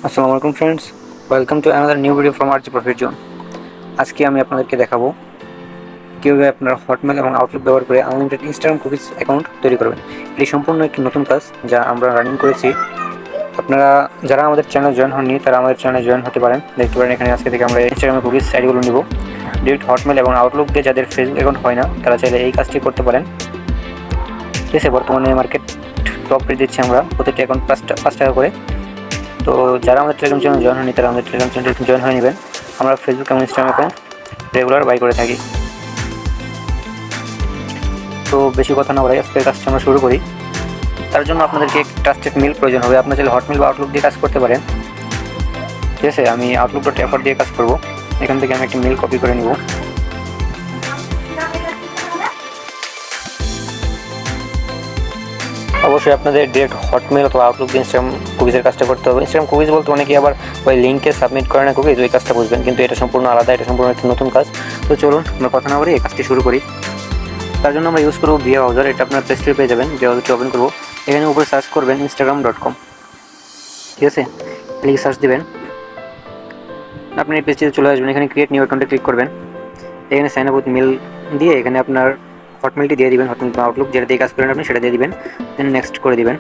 আসসালামু আলাইকুম friends, welcome to another new video from RG profit zone. আজকে আমি আপনাদেরকে দেখাবো কীভাবে আপনার হটমেল এবং আউটলুক ব্যবহার করে আনলিমিটেড ইনস্টাগ্রাম কুকিজ অ্যাকাউন্ট তৈরি করবেন। এটি সম্পূর্ণ একটি নতুন কাজ যা আমরা রানিং করেছি। আপনারা যারা আমাদের চ্যানেল জয়েন হননি তারা আমাদের চ্যানেলে জয়েন হতে পারেন। দেখতে পারেন এখানে আজকে থেকে আমরা ইনস্টাগ্রামের কুকিজ সাইটগুলো নিব। ডিরেক্ট হটমেল এবং আউটলুক দিয়ে যাদের ফেসবুক অ্যাকাউন্ট হয় না তারা চাইলে এই কাজটি করতে পারেন। ঠিক আছে, বর্তমানে মার্কেট টপ রেট দিচ্ছি আমরা প্রত্যেকটি অ্যাকাউন্ট 5 টাকা করে। তো যারা আমাদের টেলিগ্রাম চ্যানেল জয়েন হয়নি তারা আমাদের টেলিগ্রাম চ্যানেল জয়েন হয়ে নেবেন। আমরা ফেসবুক এবং ইনস্টাগ্রাম অ্যাকাউন্ট রেগুলার বাই করে থাকি। তো বেশি কথা না বলাই আজকের কাজটা আমরা শুরু করি। তার জন্য আপনাদেরকে এক ট্রাস্টেড মেল প্রয়োজন হবে। আপনার চাইলে হটমেল বা আউটলুক দিয়ে কাজ করতে পারেন। ঠিক আছে, আমি outlook.fr দিয়ে কাজ করব। এখান থেকে আমি একটি মেল কপি করে নিব। অবশ্যই আপনাদের ডিরেক্ট হটমেল অথবা আউটলুক দিয়ে ইনস্টাগ্রাম কুকিজের কাজটা করতে হবে। ইনস্টাগ্রাম কুকিজ বলতে অনেকে আবার ওই লিঙ্কে সাবমিট করে না কুকিজ, ওই কাজটা বুঝবেন, কিন্তু এটা সম্পূর্ণ আলাদা, এটা সম্পূর্ণ একটি নতুন কাজ। তো চলুন আমরা কথা না বলে এই কাজটি শুরু করি। তার জন্য আমরা ইউজ করবো ভিয়া ব্রাউজার। এটা আপনার প্লে স্টোরে পেয়ে যাবেন। ভিয়া ব্রাউজারটি ওপেন করবো। এখানে উপরে সার্চ করবেন instagram.com। ঠিক আছে, লিখে সার্চ দিবেন। আপনি এই পেজটিতে চলে আসবেন। এখানে ক্রিয়েট নিউ অ্যাকাউন্টে ক্লিক করবেন। এখানে সাইন আপ উইথ মেল দিয়ে এখানে আপনার হটমেলটি দিয়ে দিবেন। হটমেল বা আউটলুক যেটা দিয়ে কাজ করেন আপনি সেটা দিয়ে দিবেন। দেন নেক্সট করে দিবেন।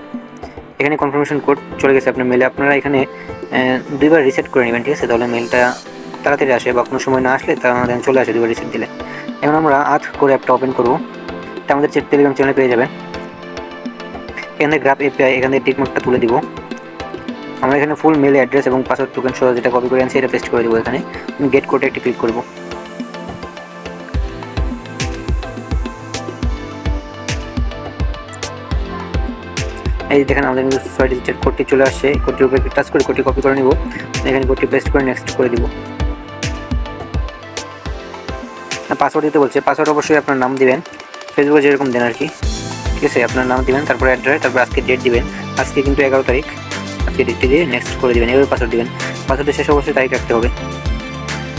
এখানে কনফার্মেশন কোড চলে গেছে আপনার মেলে। আপনারা এখানে 2বার রিসেট করে নেবেন। ঠিক আছে, তাহলে মেলটা তাড়াতাড়ি আসে, বা কোনো সময় না আসলে তা চলে আসে 2বার রিসেট দিলে। এখন আমরা করে অ্যাপটা ওপেন করবো। এটা আমাদের টেলিগ্রাম চ্যানেলে পেয়ে যাবেন। এখানে গ্রাফ এপিআই, এখানে টিকমার্কটা তুলে দিব। আমরা এখানে ফুল মেল অ্যাড্রেস এবং পাসওয়ার্ড টোকেন সহ যেটা কপি করে আনছি এটা পেস্ট করে দেবো। এখানে গেট কোডে একটি ক্লিক করব। এই দেখেন আমাদের কিন্তু 6 ডিজিটের কোডটি চলে আসছে। কোডটির উপরে টাচ করে কোডটি কপি করে নিব। এখানে কোডটি পেস্ট করে নেক্সট করে দিব। পাসওয়ার্ড দিতে বলছে। পাসওয়ার্ড অবশ্যই আপনার নাম দিবেন, ফেসবুকে যেরকম দেন আর কি। ঠিক আছে, আপনার নাম দিবেন, তারপরে অ্যাড্রেস, তারপর আজকে ডেট দিবেন। আজকে কিন্তু 11 তারিখ। আজকে ডেটটি দিয়ে নেক্সট করে দিবেন। এভাবে পাসওয়ার্ড দিবেন। পাসওয়ার্ডের শেষে অবশ্যই তারিখ রাখতে হবে।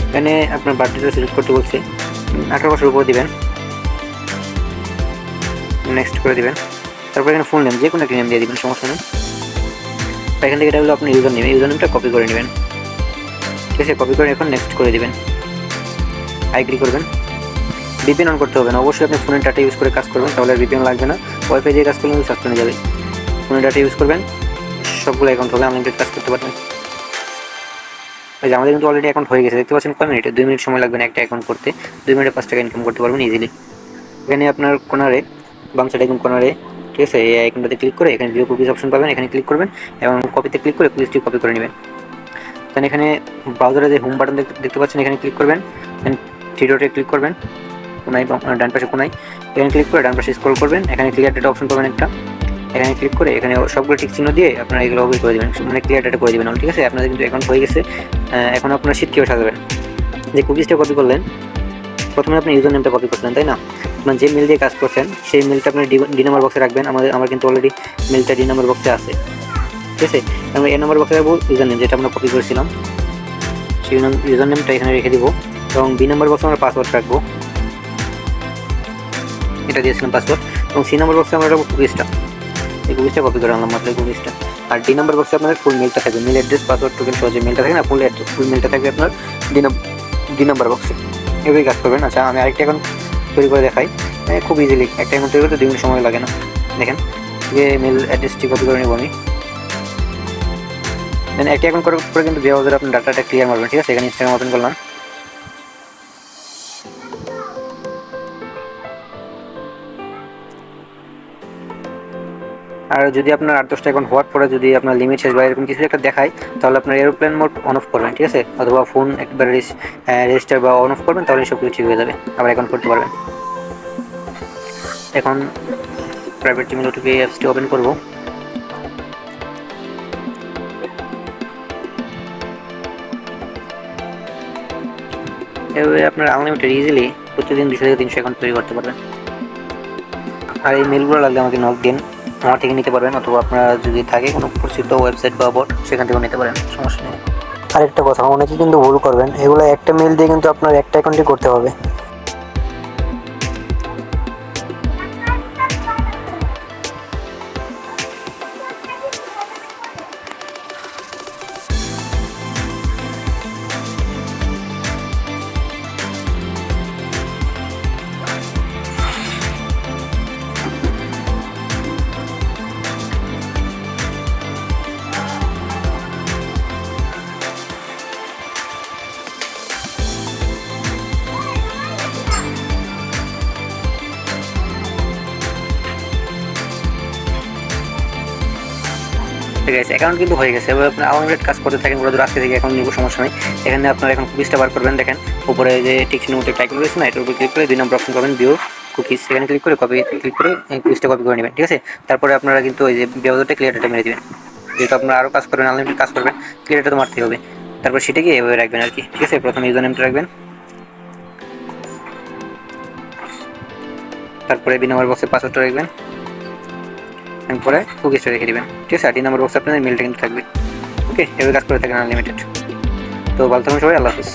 এখানে আপনার বার্থডেটা সিলেক্ট করতে বলছে। 18 বছর উপর দিবেন। নেক্সট করে দিবেন। তারপর এখানে ফুল নেম, যে কোনো একটা নেম দিয়ে দিবেন, সমস্যা নেই। এখান থেকে এটা হলো আপনার ইউজার নেম। ইউজার নেমটা কপি করে নেবেন। ঠিক আছে, কপি করে এখন নেক্সট করে দিবেন। আইগ্রি করবেন। ভিপিএন অন করতে হবে না। অবশ্যই আপনি ফোনের ডাটা ইউজ করে কাজ করবেন, তাহলে আর ভিপিএন লাগবে না। ওয়াইফাই দিয়ে কাজ করলে কিন্তু সাসপেন্ড হয়ে যাবে। ফোনের ডাটা ইউজ করবেন, সবগুলো অ্যাকাউন্ট হবে, আনলিমিটেড কাজ করতে পারবেন। এই যে আমাদের কিন্তু অলরেডি অ্যাকাউন্ট হয়ে গেছে। দেখতে পাচ্ছেন কয় মিনিটে? 2 মিনিট সময় লাগবে না একটা অ্যাকাউন্ট করতে। 2 মিনিটে 5 টাকা ইনকাম করতে পারবেন ইজিলি। এখানে আপনার কোনারে বাম সাইডে এখন কোনারে, ঠিক আছে, এই আইকনটাতে ক্লিক করে এখানে ভিউ কুকিজ অপশন পাবেন। এখানে ক্লিক করবেন এবং কপিতে ক্লিক করে কুকিজটি কপি করে নেবেন। দেন এখানে ব্রাউজারে যে হোম বাটন দেখতে পাচ্ছেন এখানে ক্লিক করবেন। দেন থ্রি ডটে ক্লিক করবেন, কোনায় ডান পাশে কোনায়। এখানে ক্লিক করে ডান পাশে স্ক্রল করবেন। এখানে ক্লিয়ার ডেটা অপশন পাবেন একটা। এখানে ক্লিক করে এখানে সবগুলো টিক চিহ্ন দিয়ে আপনারা এগুলো ওকে করে দেবেন, মানে ক্লিয়ার ডেটা করে দেবেন। ঠিক আছে, আপনাদের কিন্তু অ্যাকাউন্ট হয়ে গেছে। এখন আপনার শীট কীভাবে সাজাবেন? যে কুকিজটা কপি করলেন, প্রথমে আপনি ইউজার নেমটা কপি করছিলেন, তাই না? মানে যে মেল দিয়ে কাজ করছেন সেই মেলটা আপনার ডি নাম্বার বক্সে রাখবেন। আমার কিন্তু অলরেডি মেলটা ডি নাম্বার বক্সে আছে। ঠিক আছে, আমরা এ নাম্বার বক্সে রাখবো ইউজার নেম, যেটা আমরা কপি করেছিলাম সেই ইউজার নেমটা এখানে রেখে দিব। এবং বি নাম্বার বক্সে আমরা পাসওয়ার্ড রাখবো, এটা দিয়েছিলাম পাসওয়ার্ড। এবং সি নাম্বার বক্সে আমরা রাখবো কুকিজটা। এই কুকিজটা কপি করে আনলাম মাত্র, এই কুকিজটা। আর ডি নাম্বার বক্সে আপনাদের ফুল মেলটা থাকবে, মেল অ্যাড্রেস, পাসওয়ার্ড টোকেন সহ যে মেলটা থাকে না, ফুল মেলটা থাকবে আপনার ডি নাম্বার বক্সে। এভাবেই কাজ করবেন। আচ্ছা, আমি আরেকটা এখন তৈরি করে দেখাই। খুব ইজিলি একটা অ্যাকাউন্ট তৈরি করতে 2 মিনিট সময় লাগে না। দেখেন, যে মেল অ্যাড্রেসটি কপি করে নেব আমি। দেন একটা অ্যাকাউন্ট করার পরে কিন্তু ব্রাউজারে আপনার ডাটাটা ক্লিয়ার মারবেন। ঠিক আছে, এখানে ইনস্টাগ্রাম ওপেন করলাম। আর যদি আপনার 8-10টা অ্যাকাউন্ট হওয়ার পরে যদি আপনার লিমিট শেষ বা এরকম কিছু একটা দেখায়, তাহলে আপনার এরোপ্লেন মোড অন অফ করবেন। ঠিক আছে, অথবা ফোন একবার রেজিস্টার বা অন অফ করবেন, তাহলে সব কিছু ঠিক হয়ে যাবে, আবার অ্যাকাউন্ট করতে পারবেন। এখন প্রাইভেট জিমেল ওটিপি অ্যাপসটি ওপেন করব। এভাবে আপনার আনলিমিটেড ইজিলি প্রতিদিন 200 থেকে 300 অ্যাকাউন্ট তৈরি করতে পারবেন। আর এই মেলগুলো লাগলে আমাকে নক দিন, আমার থেকে নিতে পারবেন, অথবা আপনারা যদি থাকে কোনো পরিচিত ওয়েবসাইট বা বট সেখান থেকেও নিতে পারেন, সমস্যা নেই। আরেকটা কথা, অনেকে কিন্তু ভুল করবেন, এগুলো একটা মেল দিয়ে কিন্তু আপনার একটা অ্যাকাউন্টই করতে হবে। ঠিক আছে, অ্যাকাউন্ট কিন্তু হয়ে গেছে। এবার আপনি আনলিমিটেড কাজ করতে থাকেন, পুরো আজকে থেকে অ্যাকাউন্ট নিব, সমস্যা নেই। এখানে আপনারা এখন কুকিজটা বার করবেন। দেখেন উপরে যে টিক চিহ্নের মতো একটা আইকন রয়েছে না, এটার উপর ক্লিক করে 2 নম্বর অপশন করবেন ভিউ কুকিজ, সেখানে ক্লিক করে ক্লিক করে কুকিজটা কপি করে নেবেন। ঠিক আছে, তারপরে আপনারা কিন্তু ওই যে ব্যবধানটা ক্লিয়ার ডেটা মেরে দিবেন। যেহেতু আপনারা আরও কাজ করবেন, আনলিমিটেড কাজ করবেন, ক্লিয়ার ডেটা তো মারতে হবে। তারপর সেটাকে এভাবে রাখবেন আর কি। ঠিক আছে, প্রথমে ইউজার নেমটা রাখবেন, তারপরে 2 নম্বর বক্সে পাসওয়ার্ডটা রাখবেন, এরপরে কুকিজটা রেখে দিবেন। ঠিক আছে, আর 3 নম্বর বক্সে আপনাদের মেলটা কিন্তু থাকবে। ওকে, এভাবে কাজ করে থাকেন আনলিমিটেড। তো ভালো থাকুন সবাই, আল্লাহ হাফিজ।